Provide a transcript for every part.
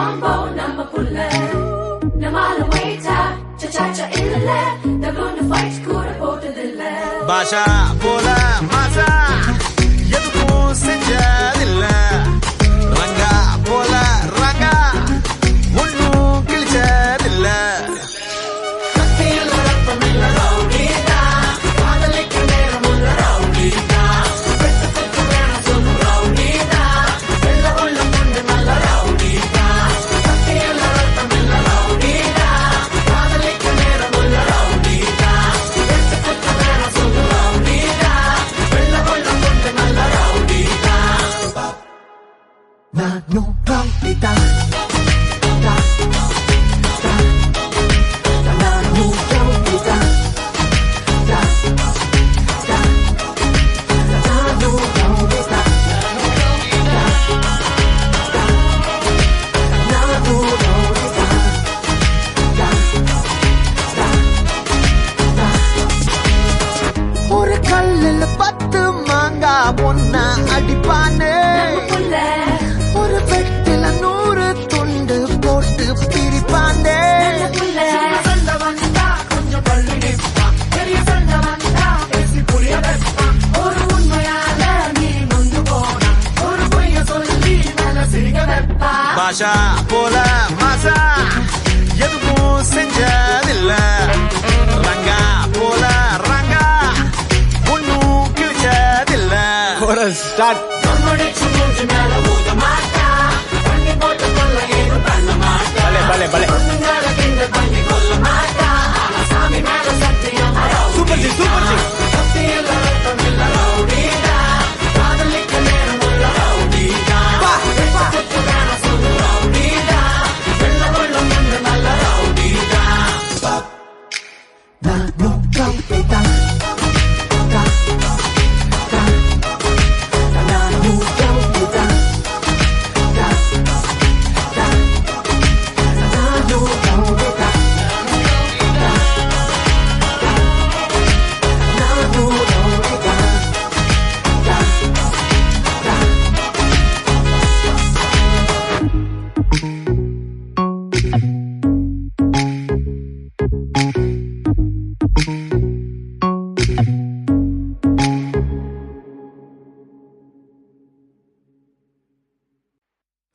Rambo நம்ம புள்ள நம்மால waiter cha இல்ல தகுந்த fight கூட போட்டதில்ல பாஷா போல மாசா எதுக்கும் செஞ்சதில்ல ரங்கா போல ரங்கா ஒன்னும் கிழிச்சதில்ல கத்தியில் ரத்தமில்ல ரவுடிதா காதலிக்க நேரமுள்ள ரவுடிதா வெட்டு குத்து வேணா சொல்லு ரவுடிதா வெள்ள உள்ள கொண்டு நல்ல ரவுடிதா கத்தியில் ரத்தமில்ல ரவுடிதா காதலிக்க நேரமுள்ள ரவுடிதா வெட்டு குத்து வேணா சொல்லு ரவுடிதா வெள்ள உள்ள கொண்டு நல்ல ரவுடிதா நானு ரவுடிதா ஒரு கல்லுல 10 மாங்கா ஒன்னா அடிப்பானே ஒரு வெட்டில 100 துண்டு போட்டு பிரிப்பானே சண்டை வந்தா கொஞ்சம் பள்ளி நிற்பான் பெரிய சண்டை வந்தா பேசி புரிய வைப்பான் ஒரு உண்மையால நீ நொந்து போனா ஒரு பொய்ய சொல்லி மேல சிரிக்க வைப்பா பாஷா போல மாசா எதுவும் செஞ்சதில்ல ரங்கா போல ரங்கா ஒன்னும் கிழிச்சதில்ல ஸ்டார்ட் மேல ஊத மாட்டா பண்ணி போட்டு கொள்ள ஏதும் பண்ண மாட்டா பலே பலே பண்ணி கொள்ள மாட்டா ஆனா சாமி மேல சத்தியம் சூப்பர் ஜி சத்தியில் ரத்தமில்ல ரவுடிதா காதலிக்க நேரம் உள்ள ரவுடிதா வெட்டு வேணா சொல்லு ரவுடிதா வெள்ள வெள்ளம் என்று நல்ல ரவுடிதா நானு ரவுடிதா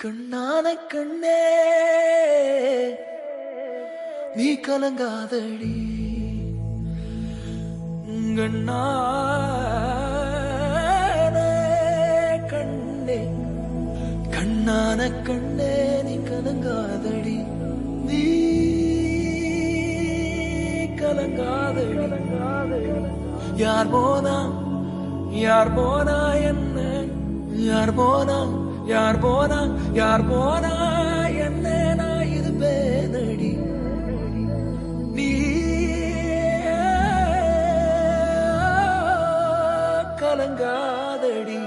கண்ணான கண்ணே நீ கலங்காதடி கண்ணான கண்ணே கண்ணான கண்ணே நீ கலங்காதடி நீ கலங்காதடி யார் போனா என்ன யார் போனா என்ன நான் இருப்பேனடி நீ கலங்காதடி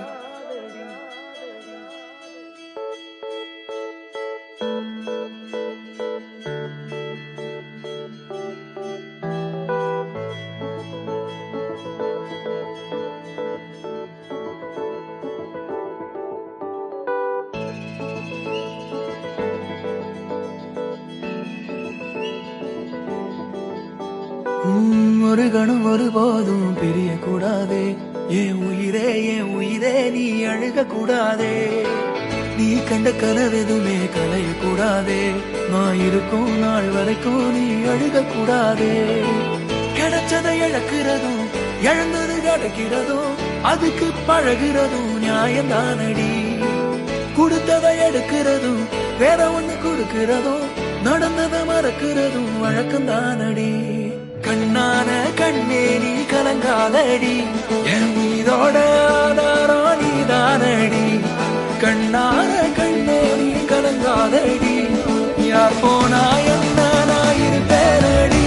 ஒரு கணம் ஒருபோதும் பிரிய கூடாதே என் உயிரே நீ அழுக கூடாதே நீ கண்ட கனவெதுமே கலைய கூடாதே நான் இருக்கும் நாள் வரைக்கும் நீ அழுக கூடாதே கிடைச்சதை இழக்கிறதும் இழந்தது கிடைக்கிறதும் அதுக்கு பழகிறதும் நியாயம்தானடி கொடுத்ததை எடுக்கிறதும் வேற ஒண்ணு கொடுக்கிறதும் நடந்ததை மறக்கிறதும் வழக்கம்தானடி கண்ணான கண்ணே நீ கலங்காதடி என் மீதோட ஆதாரம் நீதானடி கண்ணான கண்ணே நீ கலங்காதடி யார் போனா என்ன நான் இருப்பேனடி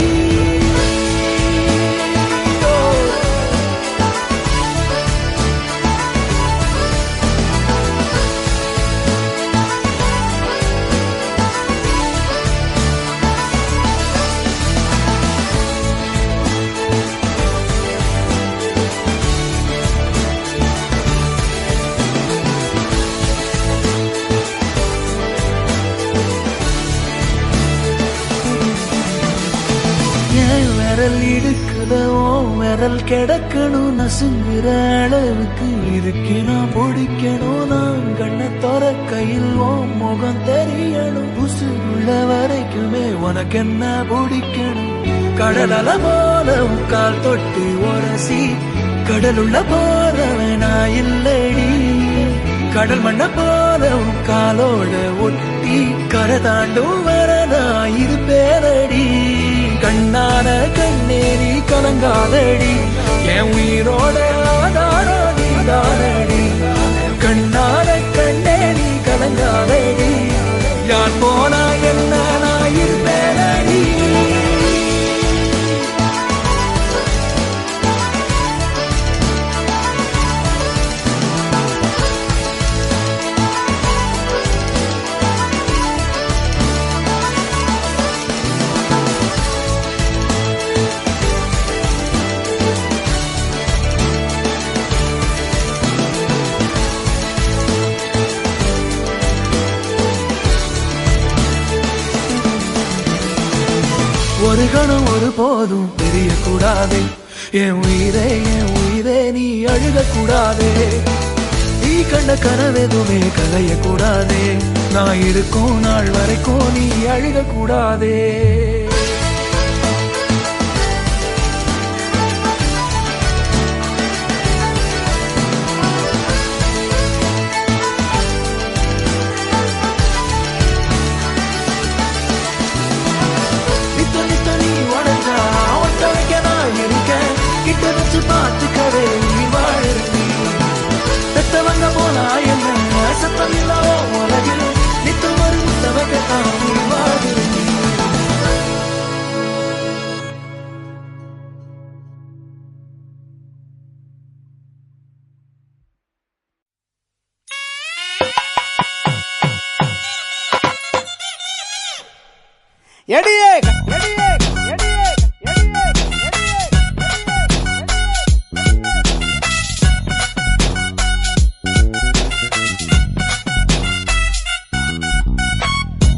இடுக்குதோ விரல் கிடக்கணும் நசுங்குற அளவுக்கு இருக்கு நான் பிடிக்கணும் நான் கண்ண தோற கையில் ஓ முகம் தெரியணும் உசுருள்ள வரைக்குமே உனக்கு என்ன பிடிக்கணும் கடலல போல கால் தொட்டு உரசி கடலுள்ள போறவனா இல்லடி கடல் மண்ண போல காலோட ஒட்டி கரை தாண்டும் வரனா இது பேரடி கண்ணான கண்ணேரி கலங்காதடி என் உயிரோட ஆதாரம் நீதானடி கண்ணான கண்ணேரி கலங்காதடி யார் போனா என்ன நான் இருப்பேனடி ஒரு கணம் ஒரு போதும் தெரியக்கூடாதே என் உயிரே நீ அழுகக்கூடாதே நீ கண்ட கனவெதுமே கலையக்கூடாதே நான் இருக்கும் நாள் வரைக்கும் நீ அழுகக்கூடாதே கிட்ட வச்சு பார்த்துக்கவே உயிர் வாழி பெத்தவங்க போனா என்ன சத்தம் இல்லாமோ உலகில் நித்தம் ஒரு முத்தவகத்தான் உயிர் வாழி எடியே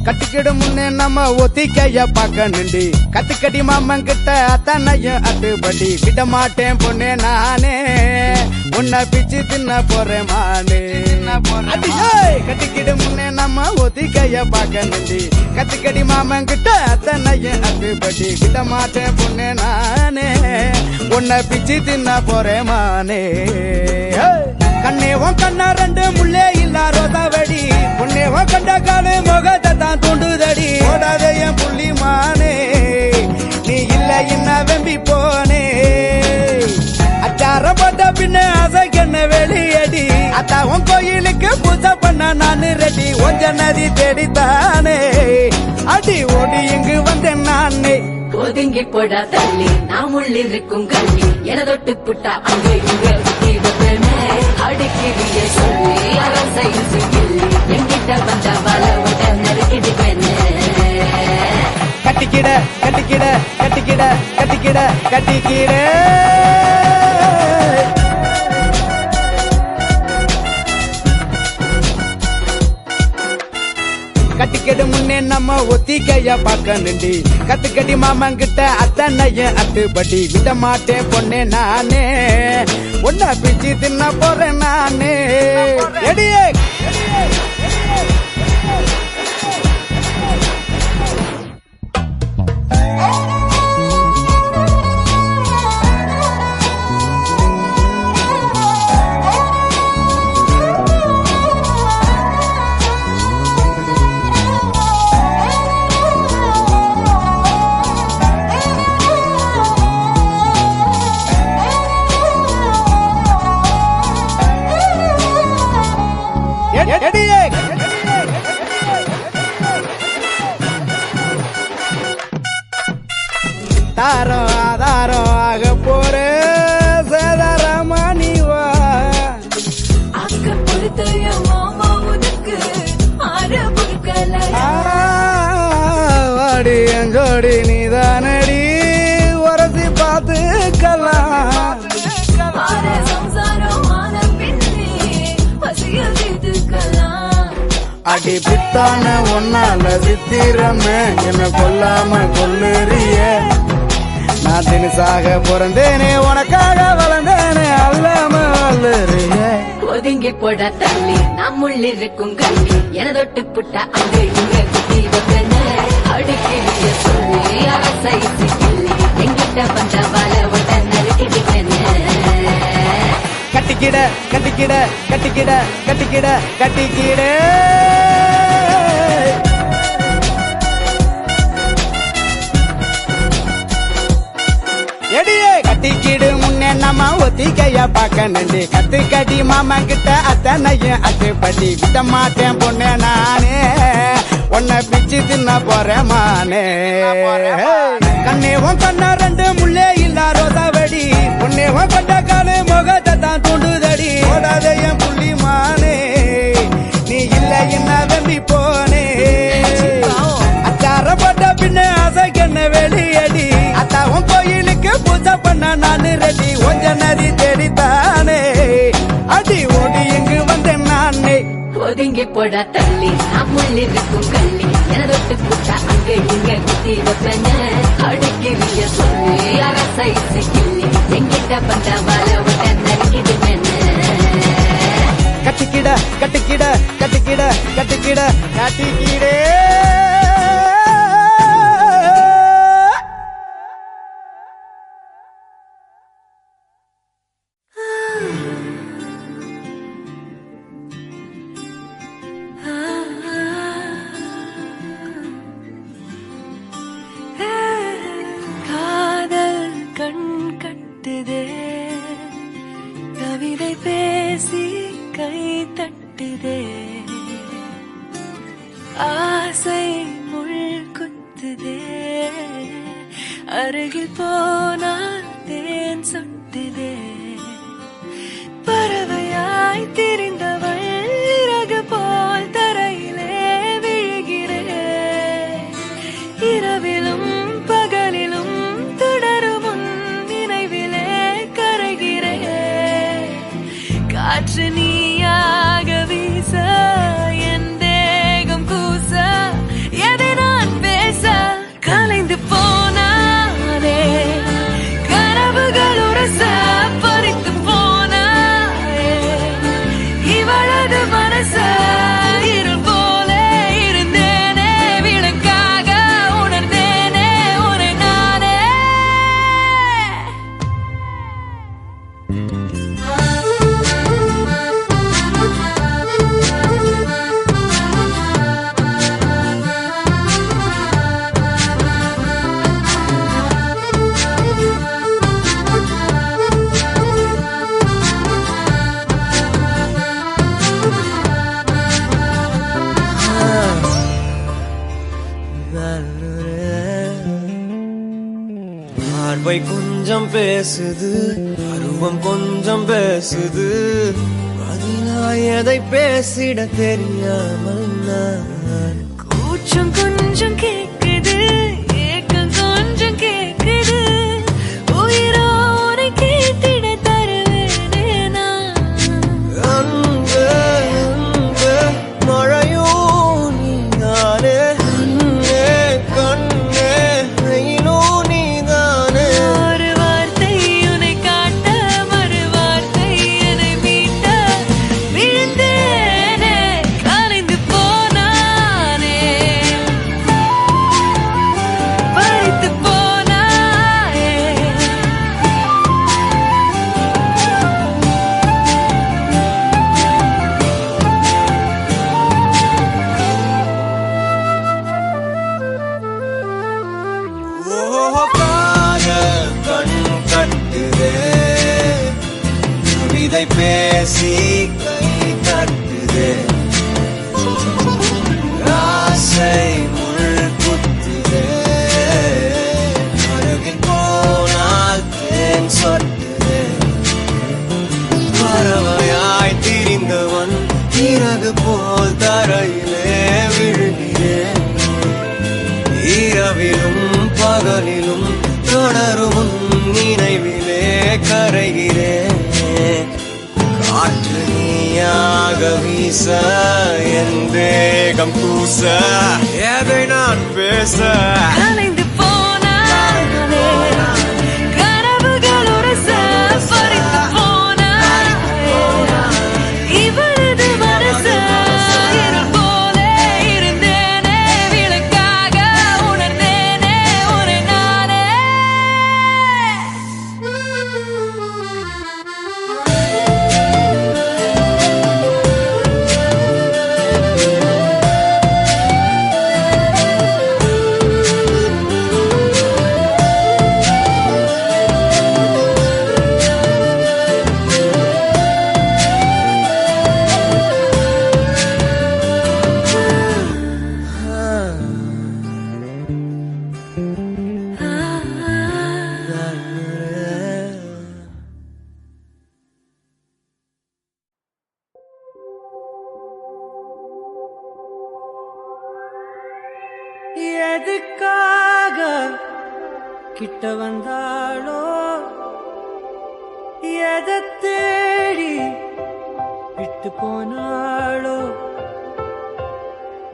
கட்டிக்கிடு முன்னே நம்ம ஒத்திக்கைய பாக்க நின்றி கத்துக்கடி மாமன் கிட்ட அத்தனையும் அட்டுப்படி விட மாட்டேன் பொண்ணே நானே உன்னை பிச்சு தின்ன போறேன் மானே கட்டிக்கிடு முன்னே நம்ம ஒத்திக்கைய பாக்க நின்றி கத்துக்கடி மாமன் கிட்ட அத்தனையும் அட்டுப்படி விட மாட்டேன் பொண்ணே நானே உன்னை பிச்சு தின்ன போறேன் மானே கண்ணேவன் கண்ணா ரெண்டு முள்ளே இல்ல ரோதாவடி உன்னேவன் கண்ட காலு முகத்தை தான் தூண்டுதடி ஓடாதே என் புள்ளி மானே நீ இல்ல என்ன வெம்பி போனே அச்சாரம் போட்ட பின்ன அசைக்கண்ண வெளியடி அத்தாவும் கோயிலுக்கு பூஜை பண்ண நானு ரெடி ஒஞ்ச நதி தேடித்தானே அடி ஓடி இங்கு வந்தேன் நானே ஒதுங்கி போடா தள்ளி நாம் உள்ளிருக்கும் கல்வி என தொட்டு புட்டா அங்கே இங்க அடிக்கிறிய சொல்லி அரசையில் சிக்கில்லி என்கிட்ட வந்த வளவுட நறுக்கிடு பெண்ணு கட்டிக்கிட கட்டிக்கிட கட்டிக்கிட கட்டிக்கிட கட்டிக்கிட கட்டிக்கிடு முன்னே நம்ம ஒத்திக்கைய பாக்க நின்றி கத்துக்கடி மாமன் கிட்ட அத்தனையும் அட்டுப்படி விட மாட்டேன் பொண்ணே நானே உன்னை பிச்சு தின்ன போறேன் நானே எடியே தாரம் ஆதாரம் ஆக போற சேதாரமானிவா அக்க பொறுத்தைய மாமா உனக்கு வாடி எஞ்சோடி நீதானடி உரசி பார்த்துக்கலாம் அடி பித்தான ஒன்னால சித்திரமே என்ன கொல்லாம கொல்லுறிய நான் தினசாக பிறந்தேனே உனக்காக வளர்ந்தேனே அல்லாம வளருங்க. ஒதுங்கி போட தள்ளி நம்முள் இருக்கும் கண்ணி என தொட்டு புட்ட அங்க இங்க குத்தி வைப்பேன் அடுக்கிய சொல்லி அரசை சிக்கிள்ளி எங்கிட்ட வந்த வல உட நறுக்கிடுவேன் கட்டிக்கிட கட்டிக்கிட கட்டிக்கிட கட்டிக்கிட கட்டிக்கிட எடியே கட்டிக்கிடு முன்னே நம்ம ஒத்திக்கைய பார்க்க நண்டி கத்துக்கடி மாமா கிட்ட அத்தனையும் அத்துப்படி விட மாட்டேன் பொண்ணே நானே உன்னை பிச்சு தின்ன போறேன் மானே கண்ணேவும் கண்ணா ரெண்டு முள்ளே இல்லா ரோசாவடி பொன்னேவும் கொண்ட காலு முகத்தை தான் தூண்டுதடி ஓடாத என் புள்ளி மானே நீ இல்ல என்ன வெம்பி போனே அச்சார போட்ட பின்ன அசைக்கண்ண வெளியடி அத்தாவும் கோயிலுக்கு பூஜை பண்ண நானு ரெடி கொஞ்ச நதி தேடித்தானே அடி ஓடி இங்கு வந்தேன் நானே ஒதுங்கி போட தள்ளி நம்முள் இருக்கும் கள்ளி என தொட்டு புட்ட அங்க இங்க குத்தி வைப்பேன் அடுக்கிய சொல்லி அரசை சிக்கிள்ளி எங்கிட்ட வந்த வல உட நறுக்கிடுவேன் கட்டிக்கிட கட்டிக்கிட கட்டிக்கிட கட்டிக்கிட கட்டிக்கிடே காதல் கண் கட்டுதே கவிதை பேசி கை தட்டுதே ஆசை முள் குத்துதே அருகில் போனால் தேன் சொட்டுதே பறவையாய் திரிந்தவள் இறகு போல் தரையிலே விழுகிறேன் இரவிலும் பகலிலும் தொடரும் உன் நினைவிலே கரைகிறேன் காற்று நீயாக வீச என் தேகம் கூச எதை நான் பேச கலைந்து போனானே கனவுகள் உரச பறித்து போனாயே இவளது மனச இருள் போல இருந்தேனே விளக்காக உணர்ந்தேனே உன்னை நானே பார்வை கொஞ்சம் பேசுது பருவம் கொஞ்சம் பேசுது பதிலாய் எதை பேசிட தெரியாமல் நான் கூச்சம் கொஞ்சம் கேக்குது ஏக்கம் கொஞ்சம் கேக்குது உயிரோ உன்னை கேட்டிட தருவேனே நான் அன்பே அன்பே மழையோ நீதானே கண்ணே கண்ணே வெயிலோ நீதானே ஒரு வார்த்தை உன்னை காட்ட மறு வார்த்தை என்னை மீட்ட விழுந்தேனே கலைந்து போனானே பறித்து போனாயே ஓ காதல் கண் கட்டுதே கவிதை பேசி கை தட்டுதே ஆசை முள் குத்துதே அருகில் போனால் தேன் சொட்டுதே பறவையாய் திரிந்தவன் இறகு போல் தரையிலே விழுகிறேன் இரவிலும் பகலிலும் தொடரும் உன் நினைவிலே கரைகிறேன் காற்று நீயாக வீச என் தேகம் கூச எதை நான் பேச கலைந்து போனானே எதுக்காக கிட்ட வந்தாளோ எதை தேடி விட்டு போனாளோ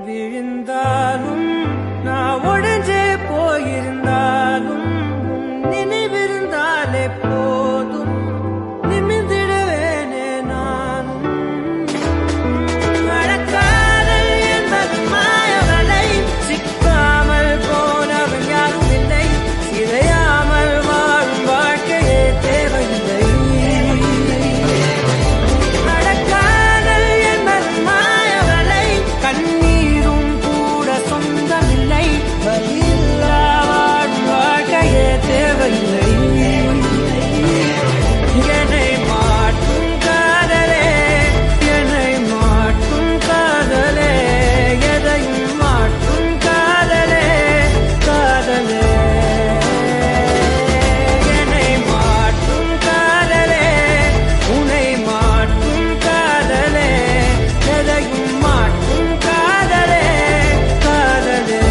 விழுந்தாலும் நான் உடைஞ்சே போயிருந்தாலும் நினைவிருந்தாலே போதும் நிமிர்ந்திடுவேனே நானும் மழக்காதல் என்பது மாயவலை சிக்காமல் போனவன் யாரும் இல்லை சிதையாமல் வாழும் வாழ்க்கையே தேவையில்லை மழக்காதல் என்பது மாயவலை கண்ணீரும் கூட சொந்தமில்லை வலியில்லா வாழும் வாழ்க்கையே தேவையில்லை என்னை மாற்றும் காதலே என்னை மாற்றும் காதலே எதையும் மாற்றும் காதலே காதலே என்னை மாற்றும் காதலே உன்னை மாற்றும் காதலே எதையும் மாற்றும் காதலே காதலே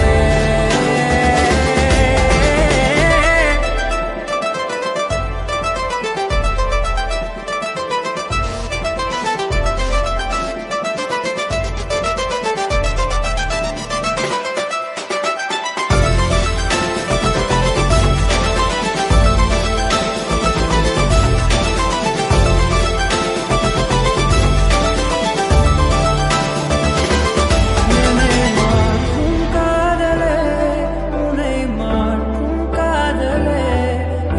என்னை மாற்றும் காதலே உன்னை மாற்றும் காதலே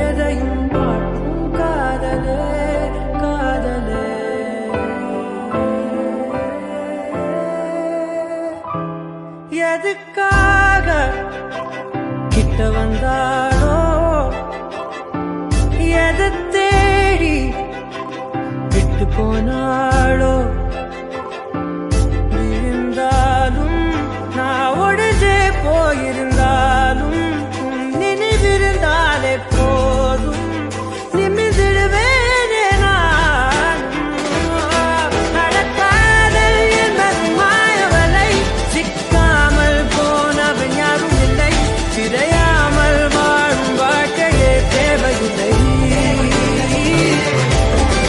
எதையும் மாற்றும் காதலே காதலே எதுக்காக கிட்ட வந்தாளோ எதை தேடி விட்டு போனாளோ விழுந்தாலும் நான் உடைஞ்சே போயிருந்தாலும் நினைவிருந்தாலே போதும் நிமிர்ந்திடுவேனே நானும் நடக்காதல் என்பது மாயவலை சிக்காமல் போனவன் யாரும் இல்லை சிதையாமல் வாழும் வாழ்க்கையே தேவையில்லை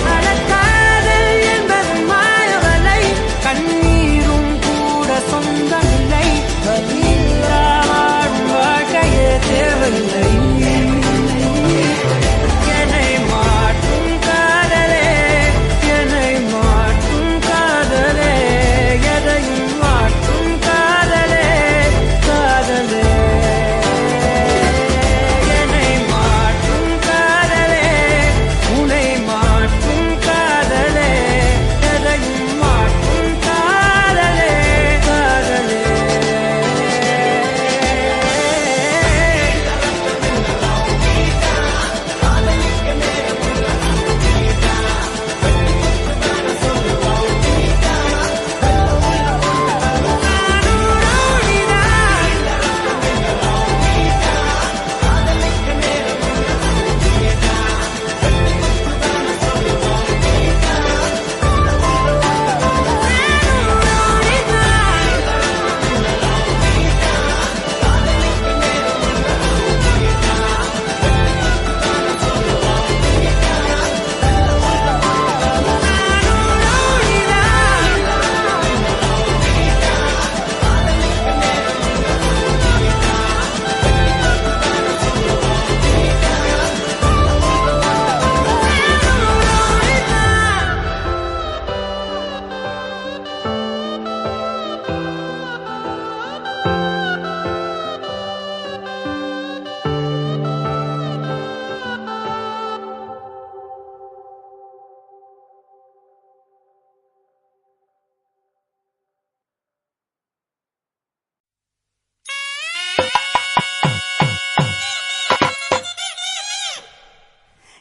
நடக்காதல் என்பது மாயவலை கண்ணீரும் கூட சொந்தமில்லை வலியில்லா வாழும் வாழ்க்கையே தேவையில்லை என்னை மாற்றும் காதலே என்னை மாற்றும் காதலே எதையும் மாற்றும் காதலே காதலே என்னை மாற்றும் காதலே உன்னை மாற்றும் காதலே எதையும் மாற்றும் காதலே காதலே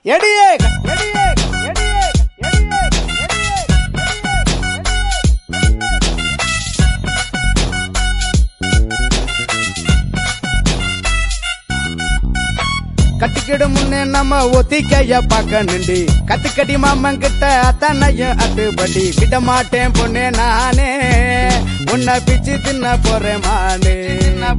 எடியே எடியே எடியே எடியே கட்டிக்கிடும் முன்னே நம்ம ஒத்திக்கைய பார்க்க நின்று கத்துக்கடி மாமன் கிட்ட அத்தனையும் அட்டுப்படி விட மாட்டேன் பொண்ணே நானே உன்னை பிச்சு தின்ன போறேன் மானே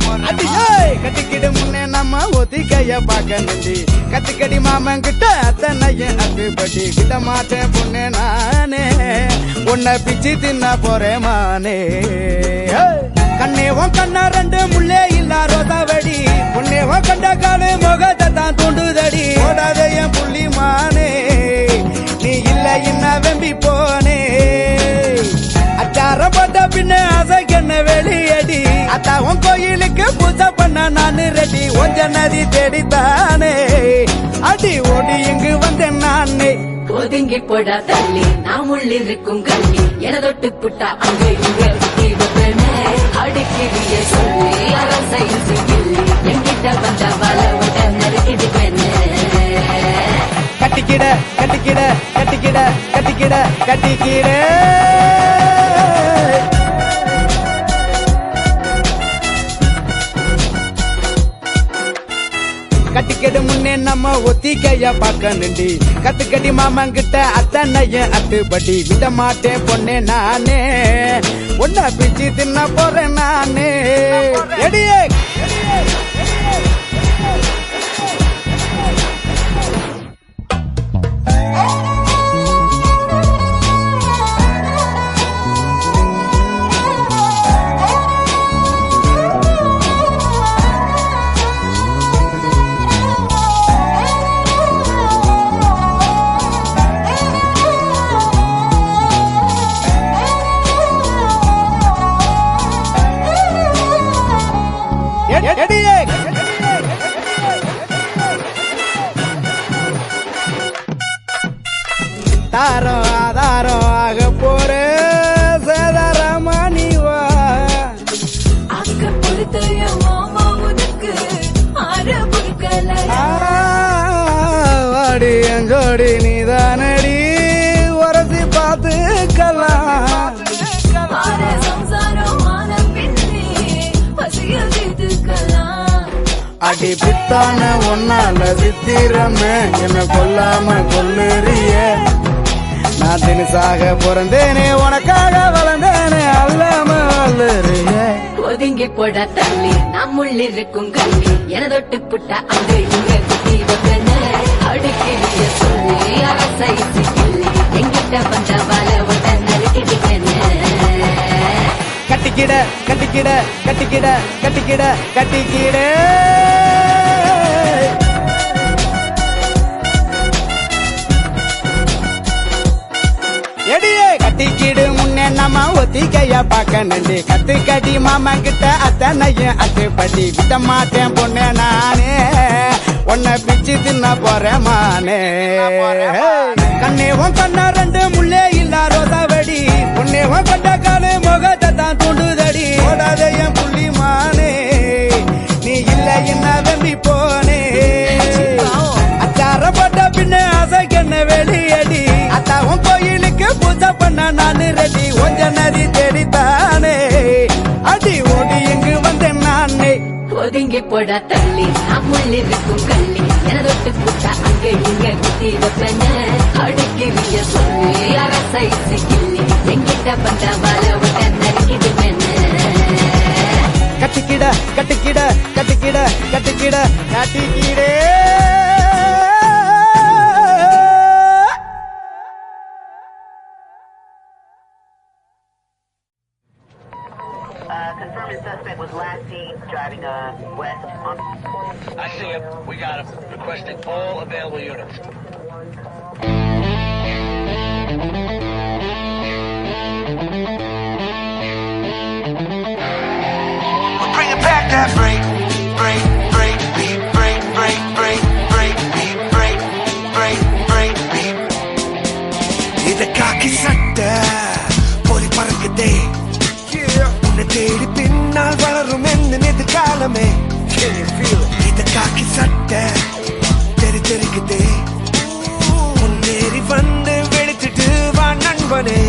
கட்டிக்கிட்டு முன்னே நம்ம ஒத்திக்கைய பார்க்க நின்றி கத்துக்கடி மாமன் கிட்ட அத்தனையும் அத்துப்படி கிட்ட மாட்டேன் பொண்ணே நானே உன்னை பிச்சு தின்ன போறேன் மானே கண்ணேவன் கண்ணா ரெண்டு முள்ளே இல்ல ரோதாவடி பொண்ணேவன் கண்ட காலு முகத்தை தான் தூண்டுதடி ஓடாத என் புள்ளி மானே நீ இல்ல என்ன வெம்பி போனே அச்சாரப்பட்ட பின்ன அசைக்கண்ண வெளியடி அத்தாவும் கோயிலுக்கு பூஜை பண்ண நானு ரெடி ஒஞ்ச நதி தேடித்தானே அடி ஓடி இங்கு வந்தேன் நானே ஒதுங்கி போடா தள்ளி நாம் உள்ளிருக்கும் கள்ளி என தொட்டு புட்டா அங்க இங்க அடுக்கிறிய சொல்லி அரசையில் கிள்ளி என்கிட்ட வந்த வல விட நறுக்கிடு பெண்ணே கட்டிக்கிட கட்டிக்கிட கட்டிக்கிட கட்டிக்கிட கட்டிக்கிட கட்டிக்கிடு முன்னே நம்ம ஒத்திக்கைய பார்க்க நின்றி கத்துக்கடி மாமன் கிட்ட அத்தனையும் அத்துப்படி விட மாட்டேன் பொண்ணே நானே ஒன்ன பிச்சு தின்ன போறேன் நானே எடியே தாரம் ஆதாரம் ஆக போற சதரமணிவா அக்க பொறுத்தைய மாமா உனக்கு ஆரம்புக்கலையா வாடி எஞ்சோடி நீதானடி உரசி பார்த்துக்கலாம் சம்சாரம் ஆன பின்னே பசியில் தீர்த்துக்கலாம் அடி பித்தான ஒன்னால சித்திரமே என்ன கொல்லாம கொல்லுறிய நான் தினசாக பிறந்தேனே உனக்காக வளர்ந்தேனே அல்லாம வல்லுறிய ஒதுங்கி போடா தள்ளி நாம் உள்ளிருக்கும் கள்ளி என தொட்டு புட்டா அங்க இங்க குத்தி வைப்பேன்னு அடுக்கிறிய சொல்லி அரசையில் கிள்ளி என்கிட்ட வந்த வல விட நறுக்கிடு பெண்ணே கட்டிக்கிட கட்டிக்கிட கட்டிக்கிட கட்டிக்கிட கட்டிக்கிட எடியே கட்டிக்கிடு முன்னே நம்ம ஒத்திக்கைய பார்க்க நின்று கத்துக்கடி மாமா கிட்ட அத்தனையும் அத்துப்படி விட மாட்டேன் பொண்ணே நானே உன்னை பிச்சு தின்ன போறேன் மானே கண்ணேவன் கண்ணா ரெண்டு முள்ளே இல்ல ரோதாவடி பொண்ணேவன் கண்ட காலு முகத்தை தான் தூண்டுதடி ஓடாத என் புள்ளி மானே நீ இல்ல என்ன வெம்பி போனே அச்சாரப்பட்ட பின்ன அசைக்கண்ண வெளியடி அத்தாவும் கோயிலுக்கு பூஜை பண்ண நானு ரெடி ஒஞ்ச நதி தேடித்தானே அடி ஓடி இங்கு வந்தேன் நானே ஒதுங்கி போடா தள்ளி நாம் உள்ளிருக்கும் கள்ளி என தொட்டு புட்டா அங்க இங்க குத்தி வைப்பேன்னு அடுக்கிறிய சொல்லி அரசையில் கிள்ளி என்கிட்ட வந்த வல விட நறுக்கிடு பெண்ணே கட்டிக்கிட கட்டிக்கிட கட்டிக்கிட கட்டிக்கிட கட்டிக்கிடே Confirmed suspect was last seen driving west on... I see him. We got him. Requesting all available units. We're bringing back that break, break, break, beat, break, break, break, break, beat, break, break, break, beat. இத காக்கி சட்டை பொறி பறக்குதே உன்னை தேடி பின்னால் வளரும் என்ன எதிர்காலமே இத காக்கி சட்டை தெரி தெரிக்குதே முன்னேறி வந்து வெளுத்துட்டு வா நண்பனே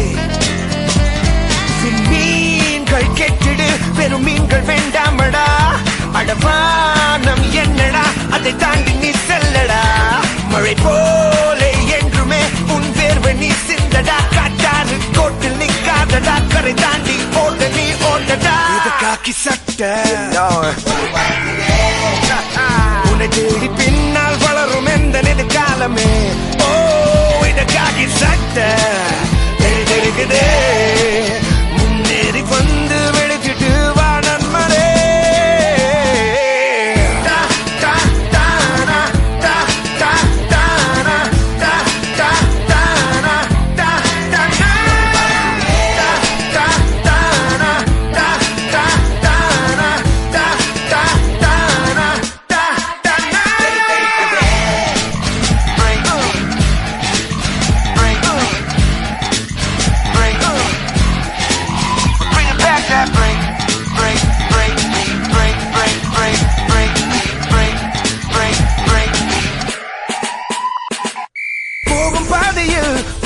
மீன்கள் கெட்டிடு பெரும் மீன்கள் வேண்டாமடா அடவானம் என்னடா அதை தாண்டி நீ செல்லடா மழை போலே என்றுமே உன் வேர்வை நீ சிந்தடா காட்டாறு கோட்டில் நிக்காதடா கரை தாண்டி ஓட நீ ஓடடா இது காக்கி சட்டை சட்டை உன்னை தேடி பின்னால் வளரும் எந்த நெடுக்காலமே ஓ இந்த காக்கி சட்டை தெரிக்குதே முன்னேறி வந்து வெடிச்சிட்டு வா நண்பரே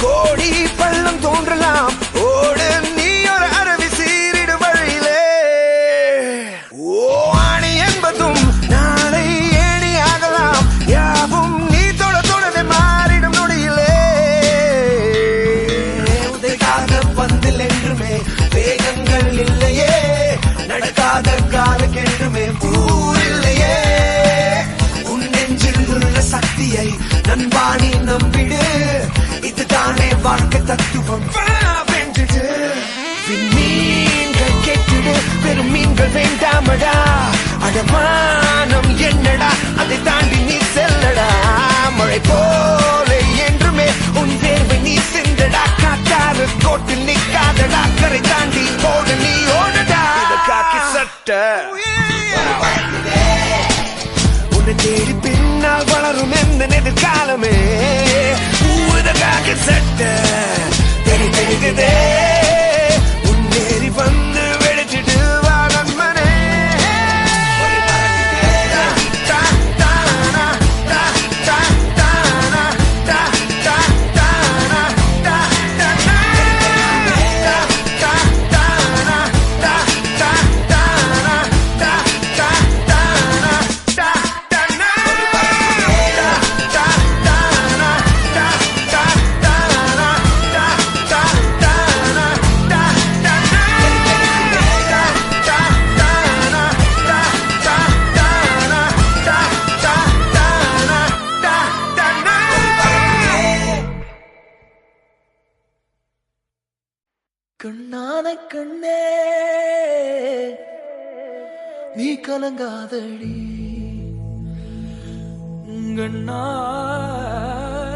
கோடி பள்ளம் தோன்றலாம் ஓடு நீ ஒரு அருவி சீரிடு வழியிலே ஓ ஆணி என்பதும் நாளை ஏணி ஆகலாம் யாவும் நீ தொட தொடவே மாறிடும் நொடியிலே உதைக்காத பந்தில் என்றுமே வேகங்கள் இல்லையே நடக்காத காலக்கென்றுமே ஊர் இல்லையே உன் நெஞ்சில் உள்ள சக்தியை நண்பாணி நம்பிடு இதுதானே வாழ்க்கை தத்துவம் மீன்கள் கேட்டிடு பெரும் மீன்கள் வேண்டாமடா அடமானம் என்னடா அதை தாண்டி நீ செல்லடா மழை போல என்றுமே உன் தேர்வை நீ சிந்தடா காட்டாறு கோட்டில் நிற்காதடா கரை தாண்டி ஓட நீ ஓடடா காக்கி சட்டை உன்னை தேடி பின்னால் வளரும் எந்த எதிர்காலமே காக்கி சட்டை தெரிக்குதே முன்னேறி வந்து வெடிச்சிட்டு வா நண்பனே கண்ணான கண்ணே நீ கலங்காதடி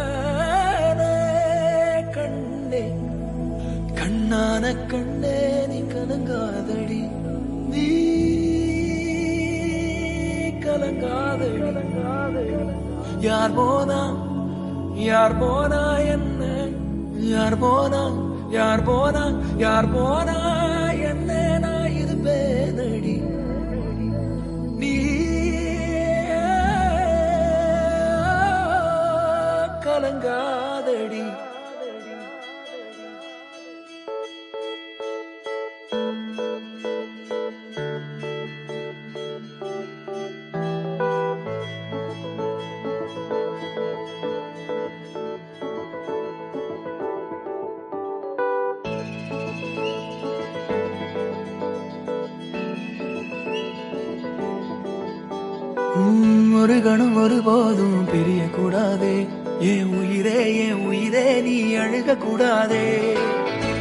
கண்ணான கண்ணே கண்ணான கண்ணே நீ கலங்காதடி நீ கலங்காதடி யார் போனா என்ன யார் போனா யார் போனா என்ன நான் இருப்பேனடி நீ கலங்காதடி ஒரு கணம் ஒருபோதும் பிரிய கூடாதே என் உயிரே நீ அழுக கூடாதே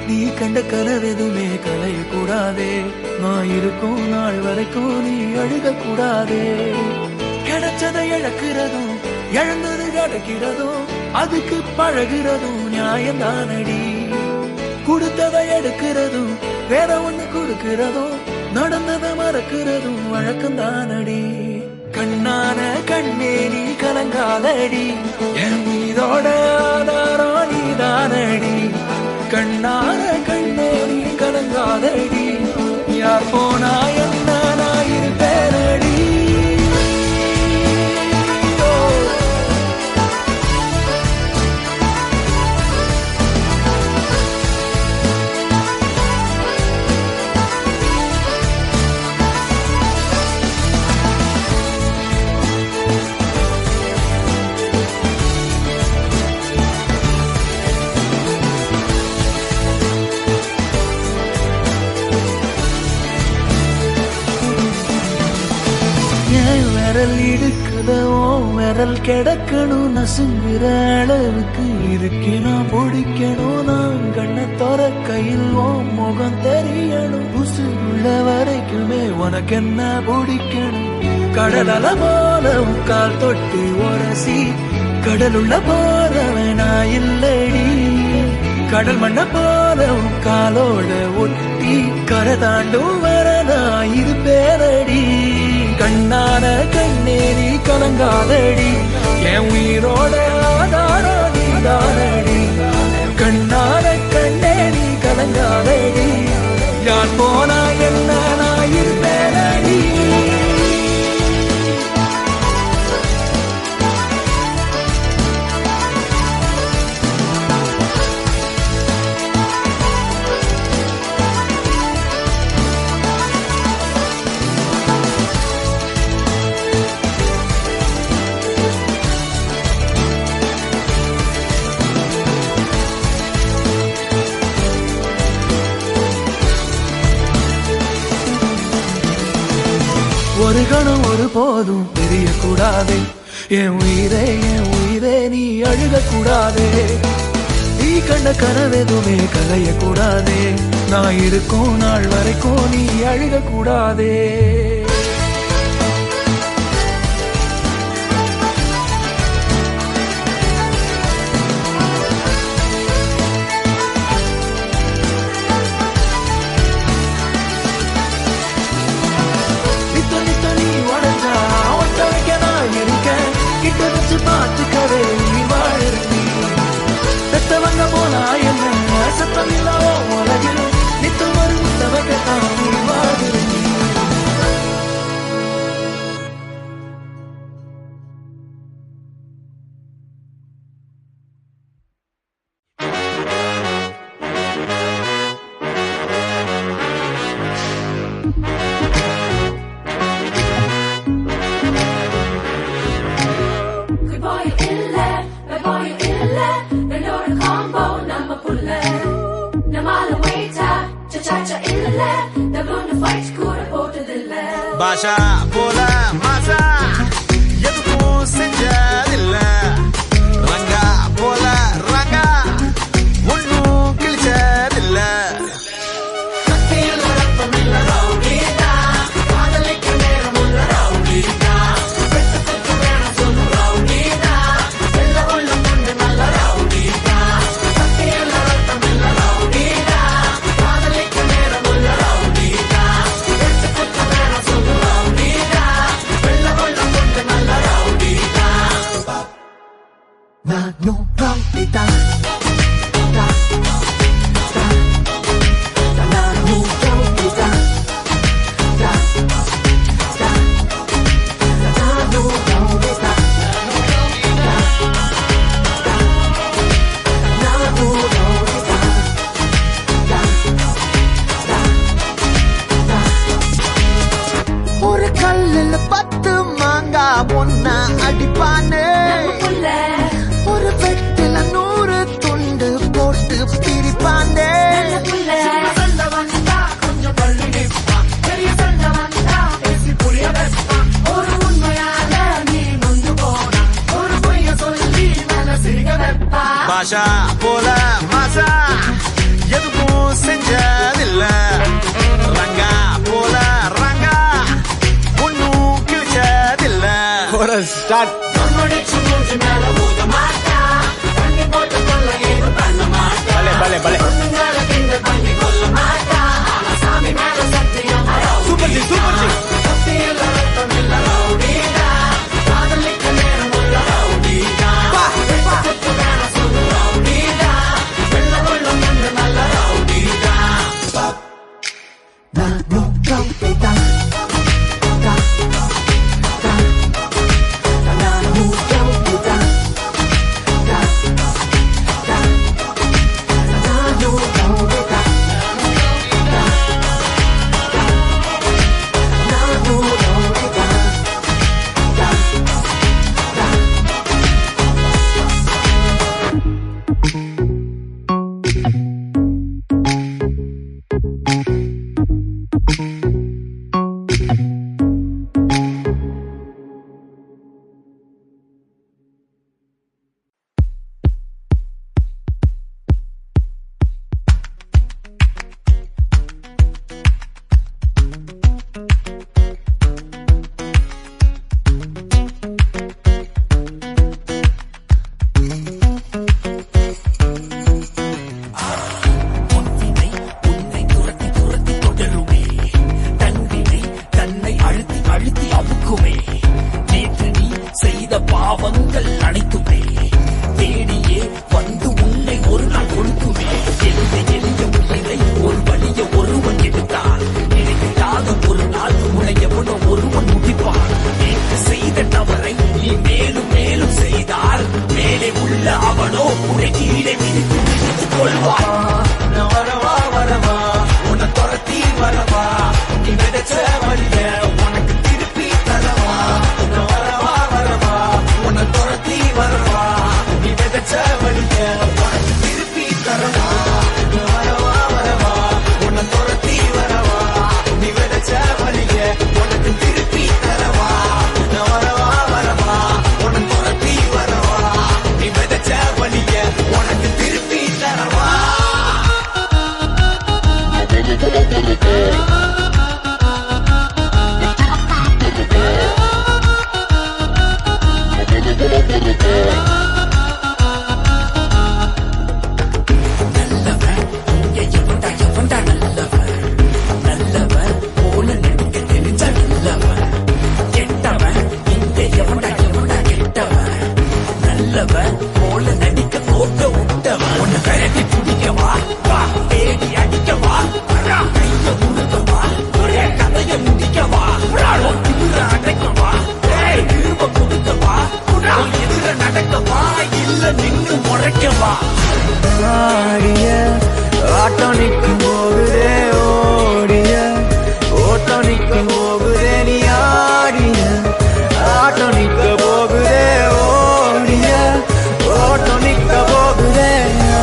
நீ கண்ட கனவெதுமே கலைய கூடாதே நான் இருக்கும் நாள் வரைக்கும் நீ அழுக கூடாதே கிடைச்சதை இழக்கிறதும் இழந்தது கிடைக்கிறதும் அதுக்கு பழகிறதும் நியாயம்தானடி கொடுத்ததை எடுக்கிறதும் வேற ஒண்ணு கொடுக்கிறதும் நடந்ததை மறக்கிறதும் வழக்கம்தானடி கண்ணான கண்ணே நீ கலங்காதடி என் மீதோட ஆதாரம் நீதானடி கண்ணான கண்ணே நீ கலங்காதடி யார் போனா என்ன நான் இருப்பேனடி விரல் இடுக்குதோ விரல் கிடக்கணும் நசுங்குற அளவுக்கு இருக்கு நான் பிடிக்கணும் நான் கண்ண தோற கையில் முகம் தெரியணும் உசுள்ள வரைக்குமே உனக்கு என்ன பிடிக்கணும் கடலல போல கால் தொட்டு உரசி கடலுள்ள போறவனா இல்லடி கடல் மண்ண போல காலோட ஒட்டி கரை தாண்டும் வரனா இது பேரடி கண்ணான கண்ணேரி கலங்காதடி என் உயிரோட ஆதாரம் நீதானடி கண்ணான கண்ணேரி கலங்காதடி யார் போனா என்ன நான் இருப்பேனடி ஒரு கணம் ஒரு போதும் தெரியக்கூடாதே என் உயிரே நீ அழுகக்கூடாதே நீ கண்ட கனவெதுமே கலையக்கூடாதே நான் இருக்கும் நாள் வரைக்கும் நீ அழுகக்கூடாதே கிட்ட வச்சு பார்த்துக்கவே நீ வாழி பெத்தவங்க போனா என்ன சத்தம் இல்லாமோ உலகில் நித்தம் ஒரு முத்தவகத்தான் நீ வாழி பாஷா போல மாசா எதுக்கும் செஞ்சதில்ல ரங்கா போல ரங்கா ஒன்னும் கிழிச்சதில்ல ஒரு கல்லுல 10 மாங்கா ஒன்னா அடிப்பானே ஒரு வெட்டில 100 துண்டு போட்டு பிரிப்பானே பாஷா போல மாசா எதுக்கும் செஞ்சதில்ல ரங்கா போல ரங்கா ஒன்னும் கிழிச்சதில்ல ஸ்டார்ட் பலே பலே சூப்பர் ஜி சூப்பர் ஜி பாவங்கள் அனைத்துமே தேடியே வந்து உன்னை ஒரு நாள் கொடுக்குமே. எளிய எளிய உயிரை ஒரு வழிய ஒருவன் எடுத்தான். நினைக்காத ஒரு நாள் உன்னை எவனோ ஒருவன் முடிப்பான். நேற்று செய்த தவறை நீ மேலும் மேலும் செய்தால் மேலே உள்ள அவனோ உன்னை கீழே மிதித்து மிதித்துக் கொள்வான். நான் வரவா வரவா உன்னை துரத்தி வரவா நீ விதைச்ச வழிய உனக்கு திருப்பி தரவா. நான் வரவா வரவா உன்னை துரத்தி வரவா நீ விதைச்ச வழிய உனக்கு திருப்பி தரவா. நான் வரவா வரவா உன்னை துரத்தி வரவா நீ விதைச்ச வழிய உனக்கு திருப்பி தரவா. நான் வரவா வரவா உன்னை துரத்தி வரவா நீ விதைச்ச வழிய உனக்கு திருப்பி தரவா. நல்லவன் இங்க எவன்டா எவன்டா நல்லவன். நல்லவன் போல நடிக்க தெரிஞ்ச நல்லவன். கெட்டவன் இங்க எவன்டா எவன்டா கெட்டவன். நல்லவன் போல நடிக்க கோட்ட விட்டவன். உன்னை விரட்டி பிடிக்கவா வா தேடி அடிக்கவா வரா கைய முழுக்கவா ஒரே கதைய முடிக்கவா திமுற அடைக்கவா திரும்ப கொடுக்கவா எதிர நடக்கவா இல்ல நின்று முறைக்கவா. ஆடிய ஆட்டம் நிற்கும் போகுதே ஓடிய ஓட்டம் நிற்கும் போகுதே நீ ஆடிய ஆட்டம் நிற்க போகுதே ஓடிய ஓட்டம் நிற்க போகுதே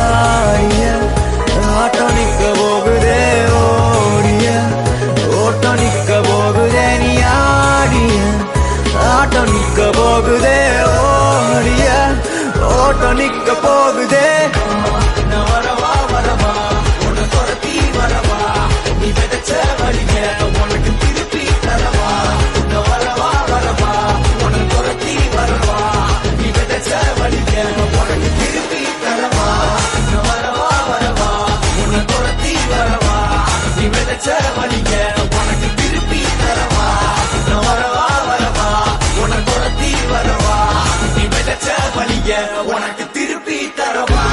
ஆடிய ஆட்டம் நிற்க போகுதே ஓடிய ஓட்டம் நிற்க போகுதே நீ ஆடிய ஆட்டம் நிற்க போகுதே ஓடிய ஓட்டம் நிற்க போகுதே. நான் வரவா வரவா உன்னை துரத்தி வரவா நீ விதைச்ச வழிய உனக்கு திருப்பி தரவா. நான் வரவா வரவா உன்னை துரத்தி வரவா நீ விதைச்ச வழிய உனக்கு திருப்பி தரவா. நான் வரவா வரவா உன்னை துரத்தி வரவா நீ விதைச்ச வழிய உனக்கு திருப்பி தரவா. நான் வரவா வரவா உன்னை துரத்தி வரவா நீ விதைச்ச வழிய உனக்கு திருப்பி தரவா.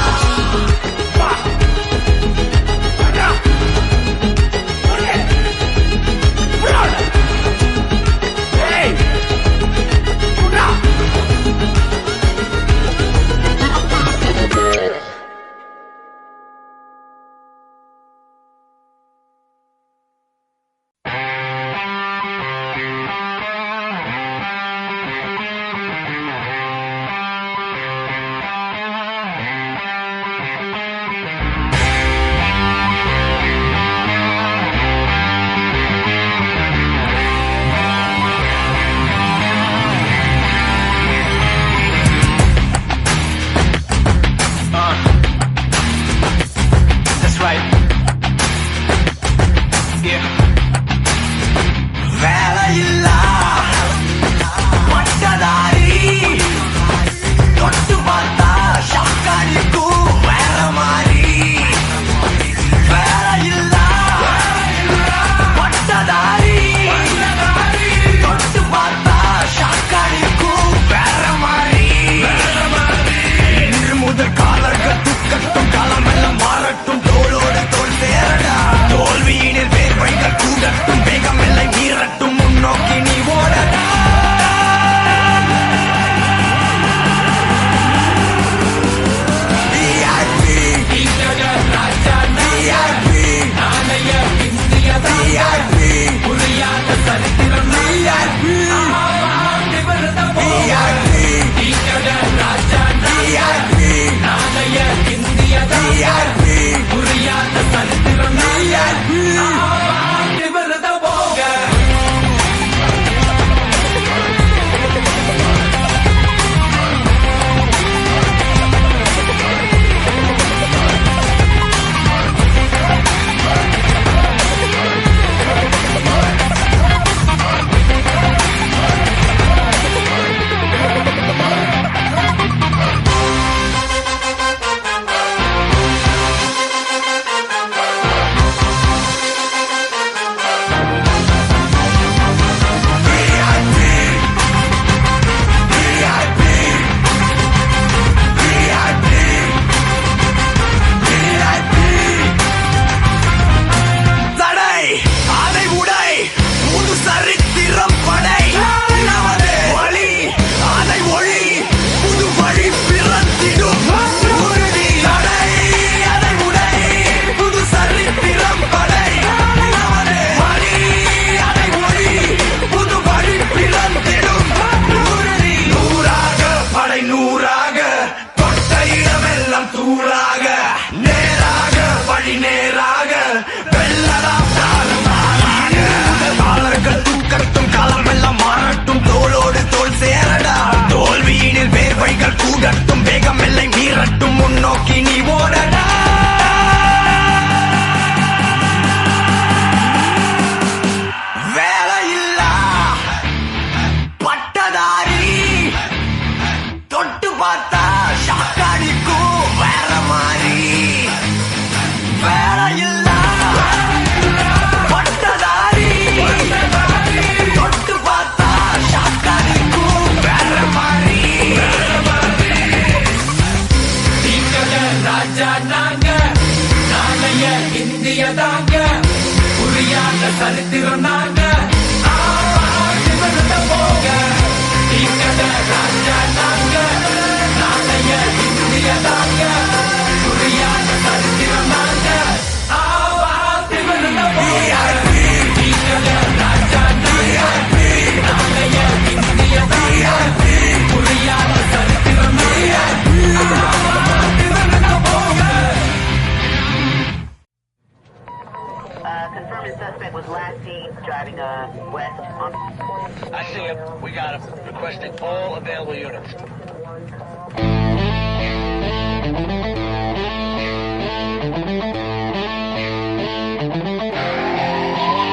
we got him. Requesting all available units.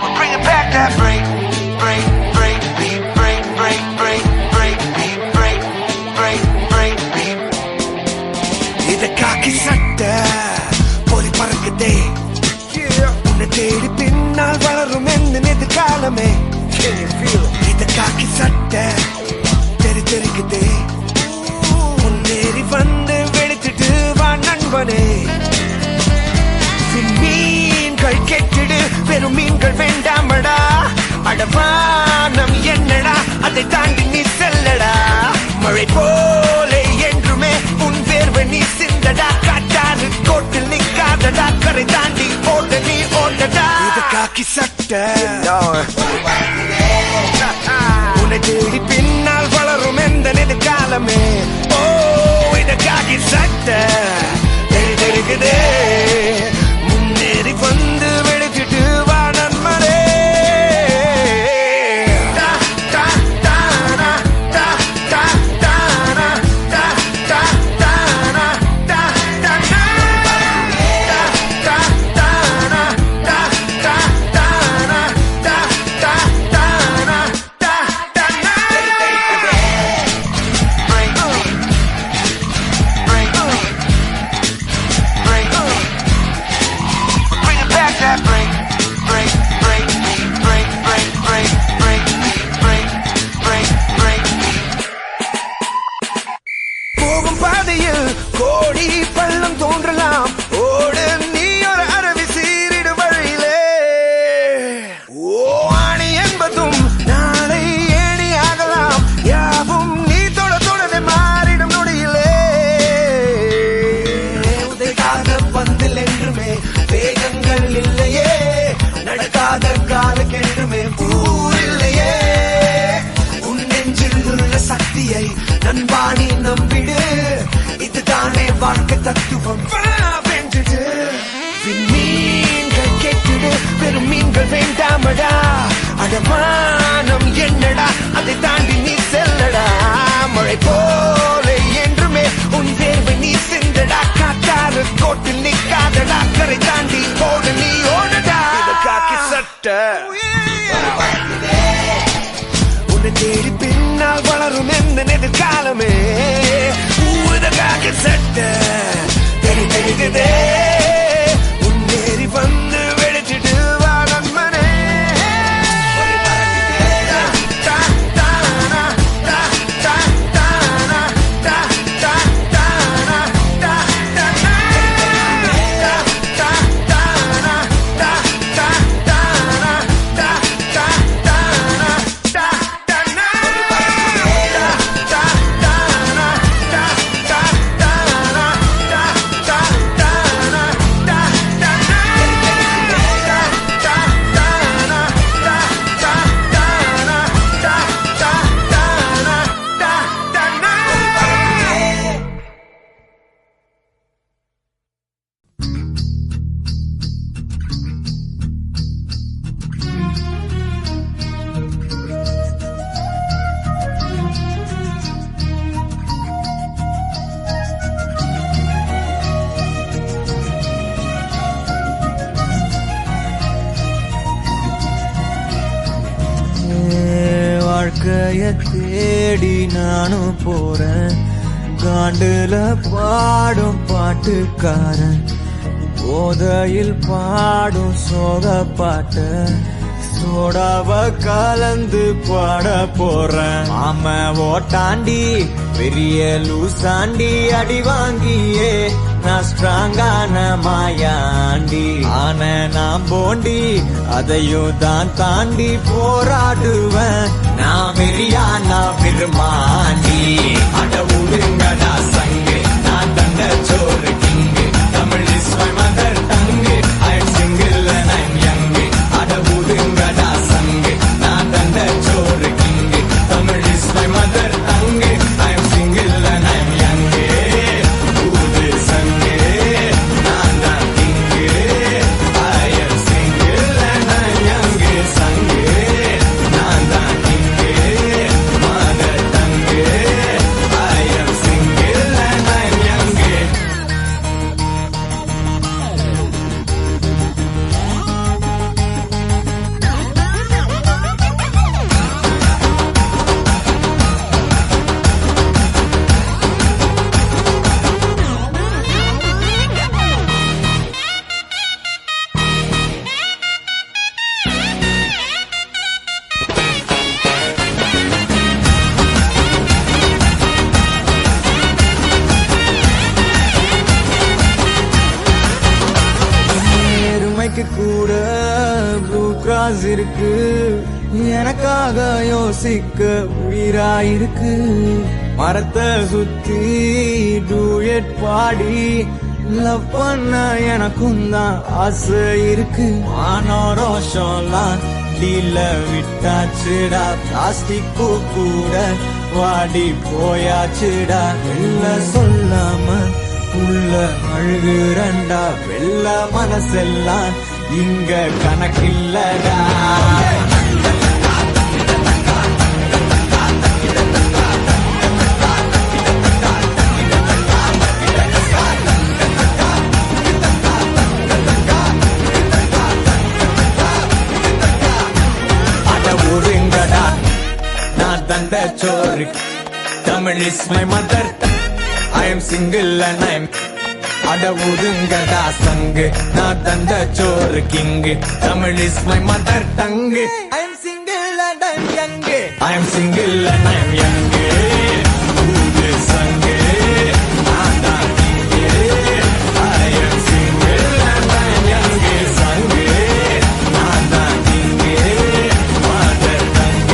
We're bringing back that break, break, break, beat, break, break, break, break, beat, break, break, break, beat. இது காக்கி சட்டை போலி பறக்குதே, உன்னை தேடி பின்னால் வளரும் எந்த எதிர்காலமே. இது காக்கி சட்டை தெரி தெரிக்குதே, முன்னேறி வந்து வெளுத்துட்டு வா நண்பனே. மீன்கள் கெட்டிடு, பெரும் மீன்கள் வேண்டாமடா. அடவானம் என்னடா, அதை தாண்டி நீ செல்லடா. மழை போல என்றுமே உன் வேர்வை நீ சிந்தடா. காட்டாறு கோட்டில் நிக்காதடா, கரை தாண்டி ஓட நீ ஓடடா. இது காக்கி சட்டை உன்னை தேடி பின்னால் வளரும் எந்த எதிர்காலமே. ஓ இது காக்கி சட்டை தெரி தெரிக்குதே, முன்னேறி வந்து வெளுத்துட்டு வா நண்பரே. கோடி பள்ளம் தோன்றலாம், ஓடு நீ ஒரு அருவி சீரிடு வழியிலே. ஓ ஆணி என்பதும் நாளை ஏணி ஆகலாம், யாவும் நீ தொட தொடரை மாறிடும் நொடியிலே. உதைக்காத பந்தில் என்றுமே வேகங்கள் இல்லையே, நடக்காத காலுக்கென்றுமே ஊர் இல்லையே. உன் நெஞ்சில் உள்ள சக்தியை நண்பாணி நம்பிடு, இதுதானே வாழ்க்கை தத்துவம். வென்றுடு மீன்கள் கெட்டிடு, பெரும் மீன்கள் வேண்டாமடா. அடமானம் என்னடா, அதை தாண்டி நீ செல்லடா. மழை போல என்றுமே உன் வேர்வை நீ சிந்தடா. காட்டாறு கோட்டில் நிக்காதடா, கரை தாண்டி ஓட நீ ஓடடா. இது காக்கி சட்டை உன்னை தேடி பின்னால் வளரும் எந்த எதிர்காலமே. காக்கி சட்டை தெரி தெரிக்குதே, முன்னேறி வந்து வெளுத்துட்டு வா நண்பனே. வாழ்க்கைய தேடி நானும் போறேன், காண்டுல பாடும் பாட்டுக்காரன், போதையில் பாடும் சோக பாட்ட சோடாவ கலந்து பாட போறேன். ஆம ஓட்டாண்டி பெரிய லூசாண்டி, அடி வாங்கியே நான் ஸ்ட்ராங்கான மாயாண்டி. ஆன நான் போண்டி அதையும் தான் தாண்டி போராடுவேன். நான் வெறியா நான் பெருமாண்டி. அட உடுங்கடா சங்கு, நான் தண்ட சோறு king. Tamil is my mother tongue, I am single and I'm young. அட உடுங்கடா சங்கு, நான் தண்ட சோறு king. Tamil is my mother tongue, I am single and I'm young. ஊது சங்கு, நான் தான் king. I am single and I'm young. சங்கு, நான் தான் கிங்கு. மனசு இருக்கு எனக்காக யோசிக்க உயிராயிருக்கு மரத்தை சுத்தி டூயட் பாடி லவ் பண்ண எனக்கும் தான் ஆசை இருக்கு மானோரோஷம்லாம் டீல விட்டாச்சுடா பிளாஸ்டிக் கூட வாடி போயாச்சுடா வெள்ள சொல்லாம உள்ள அழுகுறண்டா வெள்ள மனசெல்லாம் இங்க கணக்கில்லடா Chori, Tamil is my mother. I am single and I am Ada Udungada Sang. Natanda Chori King. Tamil is my mother tongue. I am single and I am young. I am single and I am young. Ude Sang. Ada King. I am single and I am young. Sang. Ada King. Mother tongue.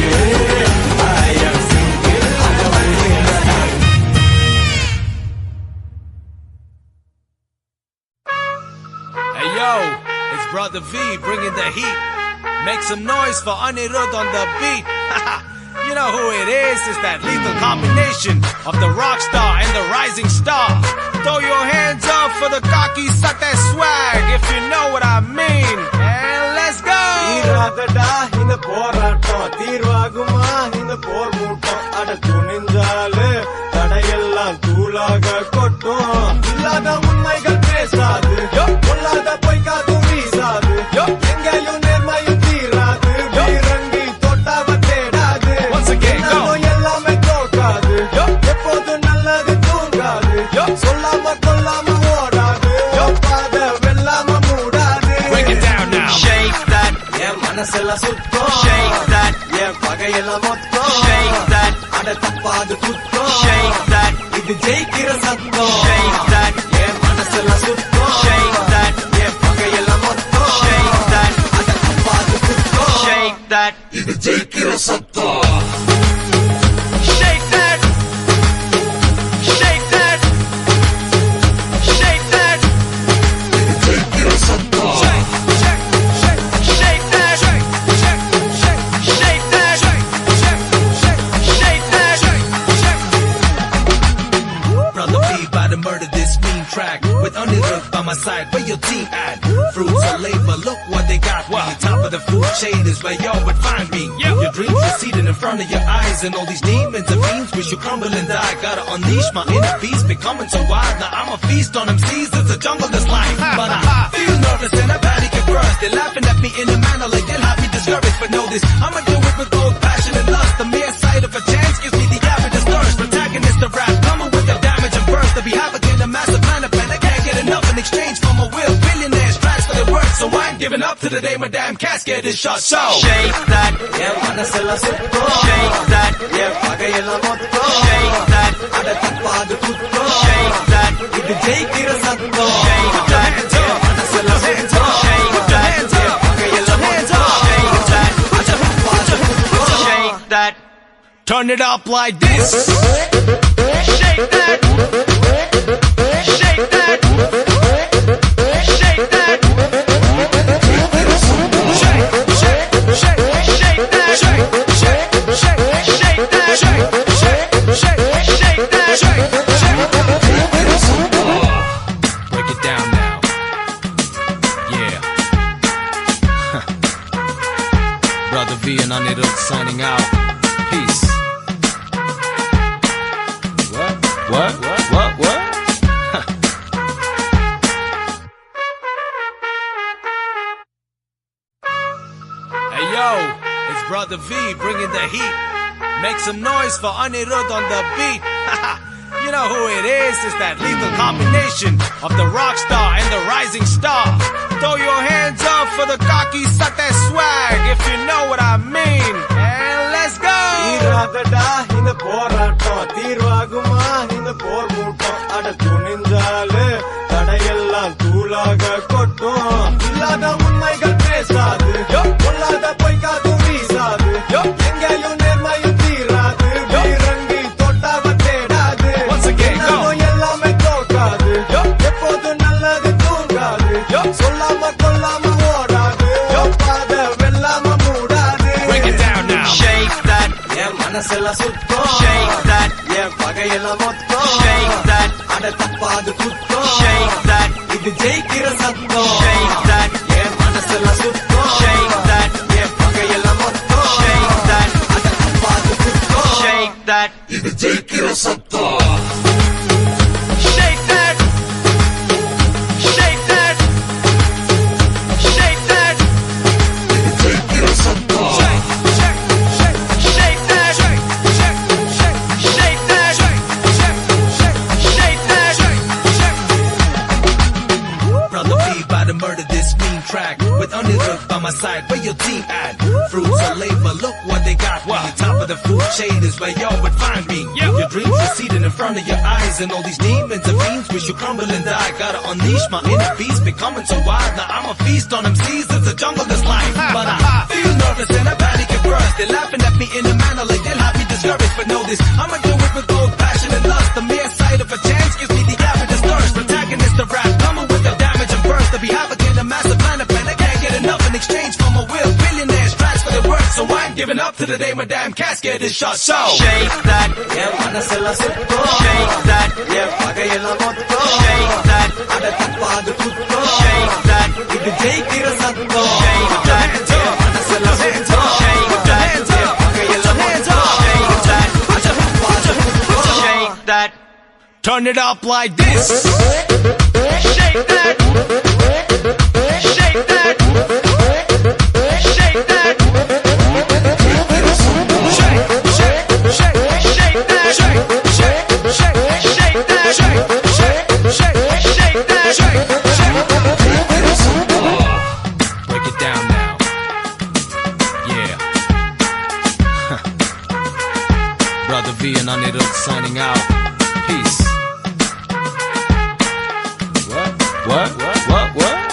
Hey yo, it's Brother V bringing the heat. Make some noise for Anirudh on the beat. You know who it is, it's that lethal combination of the rock star and the rising star. Throw your hands up for the cocky suck that swag, if you know what I mean. And let's go! தீராதடா இந்த போராட்டம் தீர்வாகுமா இந்த போர் மூட்டம் அட துணிஞ்சாலு தடையெல்லாம் தூளாக கொட்டும் இல்லாத உண்மைகள் பேசாது பொல்லாத பொய்க்காது வீசாது எங்கேயும் நேர்மையும் தீராது வீரங்கி தொட்டாவ தேடாது எல்லாமே தோற்காது எப்போதும் நல்லது தூங்காது சொல்லாம கொல்லாம ஓடாது பாத வெல்லாம மூடாது Shake that, என் மனசெல்லாம் சுத்தம் shake that, என் பகையெல்லாம் மொத்தம் shake that, அட தப்பாது குத்தம் shake that, இது ஜெயிக்கிற சத்தம் shake that, என் மனசெல்லாம் சுத்தம் shake that, என் பகையெல்லாம் மொத்தம் shake that, அட தப்பாது குத்தம் shake that, இது ஜெயிக்கிற சத்தம் shake that, shake that, shake that, இது ஜெயிக்கிற சத்தம் shake, shake, shake, shake that, shake, shake, shake, shake that, shake, shake, shake, shake that, shake, shake. Brother B about to murder this mean track with Anirudh by my side. Where your team at? Fruits of labor, look what they got me. Top of the food chain is where y'all would find me. Your dreams are seated in front of your eyes, and all these demons and fiends wish you crumble and die. Gotta unleash my inner beast, becoming so wild. Now I'm a feast on them seas, it's a jungle that's life. But I feel nervous and I panic at first. They're laughing at me in a manner like they'll have me discouraged. But know this, I'ma do it with both passion and lust. The mere sight of a chance gives me the avidest thirst. Protagonist of rap, coming with the damage and burst. To be havoc in a massive plan of plan, I can't get enough in exchange for my will. Billionaires tracks for their work, so I ain't giving up to the day my damn casket is shut. So shake that, என் மனசெல்லாம் சுத்தம் shake that, என் பகையெல்லாம் மொத்தம் shake that, அட தப்பாது குத்தம் shake that, இது ஜெயிக்கிற சத்தம் shake that, என் மனசெல்லாம் சுத்தம் shake that, என் பகையெல்லாம் மொத்தம் shake that, அட தப்பாது குத்தம் shake that. Turn it up like this. Shake that. Shake that. Shake that. Shake, shake, shake, shake that. Shake, shake, shake, shake that. Shake, shake, shake, shake that. Shake, shake. Break it down now. Yeah. Brother V and Anirudh signing out. Peace. What? Hey yo, it's Brother V bringing the heat. Make some noise for Anirudh on the beat. You know who it is, it's that lethal combination of the rock star and the rising star. Throw your hands up for the cocky suck that swag, if you know what I mean. And let's go! தீராதடா இந்த போராட்டம் தீர்வாகுமா இந்த போர் மூட்டம் அட துணிஞ்சாலு தடையெல்லாம் தூளாக கொட்டும் இல்லாத உண்மைகள் பேசாது பொல்லாத மனசெல்லாம் சுத்தம் shake that என் பகையெல்லாம் மொத்தம் shake that அட தப்பாது குத்தம் shake that இது ஜெயிக்கிற சத்தம் shake that என் மனசெல்லாம் சுத்தம் shake that என் பகையெல்லாம் மொத்தம் shake that அட தப்பாது குத்தம் shake that இது ஜெயிக்கிற சத்தம் shake that shake that shake that இது ஜெயிக்கிற சத்தம் Brother B about to murder this mean track with Anirudh by my side. Where your team at? Fruits of labor, look what they got me. Top of the food chain is where y'all would find me. Your dreams receding in front of your eyes, and all these demons and fiends wish you crumble and die. Gotta unleash my inner beast, becoming so wild. Now I'm a feast on them seas. It's a jungle that's life, but I feel nervous and I panic at first. They're laughing at me in a manner like they'll have me discouraged. But know this, I'ma do it with both passion and lust. The mere sight of a chance gives me the avidest thirst. Protagonist of rap, coming with the damage and burst. To be havoc in a massive plan of plan, I can't get enough in exchange for my will. Billionaires transfer their worth, so I'm giving up to the day my damn casket is shut. So shake that, yeah, manasellam sutto. Shake that, yeah, pagayella motto. Shake that, ada tappadu kutto. Shake that, idu jeikira satto. Shake that, yeah, manasellam sutto. Shake that, yeah, pagayella motto. Shake that, ada tappadu kutto. Shake that, turn it up like this. Shake that. Shake that. Shake that. Break it down now. Yeah. Brother V and Anirudh signing out. Peace. What?